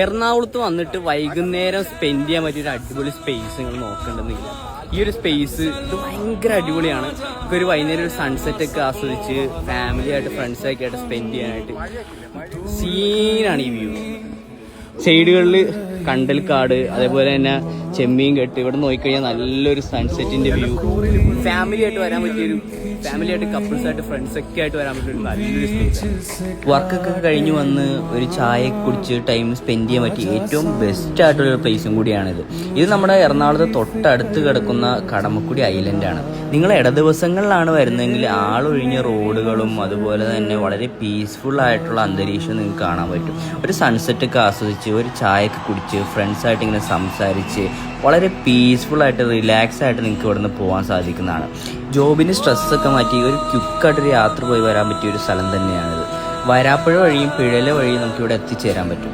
എറണാകുളത്ത് വന്നിട്ട് വൈകുന്നേരം സ്പെൻഡ് ചെയ്യാൻ പറ്റിയൊരു അടിപൊളി സ്പേസ് നിങ്ങൾ നോക്കേണ്ടതില്ല. ഈ ഒരു സ്പേസ് ഇത് ഭയങ്കര അടിപൊളിയാണ്. ഇപ്പോൾ ഒരു വൈകുന്നേരം ഒരു സൺസെറ്റ് ഒക്കെ ആസ്വദിച്ച് ഫാമിലിയായിട്ട് ഫ്രണ്ട്സൊക്കെ ആയിട്ട് സ്പെൻഡ് ചെയ്യാനായിട്ട് സീനാണ് ഈ വ്യൂ. സൈഡുകളിൽ കണ്ടൽക്കാട്, അതേപോലെ തന്നെ ചെമ്മീൻ കെട്ട്. ഇവിടെ നോക്കിക്കഴിഞ്ഞാൽ നല്ലൊരു സൺസെറ്റിന്റെ വ്യൂ. ഫാമിലിയായിട്ട് വരാൻ പറ്റിയൊരു, ഫാമിലിയായിട്ട് കപ്പിൾസായിട്ട് ഫ്രണ്ട്സൊക്കെ ആയിട്ട് വരാൻ പറ്റിയൊരു നല്ലൊരു സ്പേസ്. വർക്കൊക്കെ കഴിഞ്ഞ് വന്ന് ഒരു ചായ കുടിച്ച് ടൈം സ്പെൻഡ് ചെയ്യാൻ പറ്റിയ ഏറ്റവും ബെസ്റ്റ് ആയിട്ടുള്ളൊരു പ്ലേസും കൂടിയാണിത്. ഇത് നമ്മുടെ എറണാകുളത്ത് തൊട്ടടുത്ത് കിടക്കുന്ന കടമക്കുടി ഐലൻഡാണ്. നിങ്ങൾ ഇടദിവസങ്ങളിലാണ് വരുന്നതെങ്കിൽ ആളൊഴിഞ്ഞ റോഡുകളും അതുപോലെ തന്നെ വളരെ പീസ്ഫുൾ ആയിട്ടുള്ള അന്തരീക്ഷം നിങ്ങൾക്ക് കാണാൻ പറ്റും. ഒരു സൺസെറ്റൊക്കെ ആസ്വദിച്ച് ഒരു ചായയൊക്കെ കുടിച്ച് ഫ്രണ്ട്സായിട്ട് ഇങ്ങനെ സംസാരിച്ച് വളരെ പീസ്ഫുള്ളായിട്ട് റിലാക്സ് ആയിട്ട് നിങ്ങൾക്ക് ഇവിടെ നിന്ന് പോകാൻ സാധിക്കുന്നതാണ്. ജോബിന് സ്ട്രെസ്സൊക്കെ മാറ്റി ഒരു ക്വിക്കായിട്ടൊരു യാത്ര പോയി വരാൻ പറ്റിയ ഒരു സ്ഥലം തന്നെയാണിത്. വരാപ്പുഴ വഴിയും പിഴല വഴിയും നമുക്കിവിടെ എത്തിച്ചേരാൻ പറ്റും.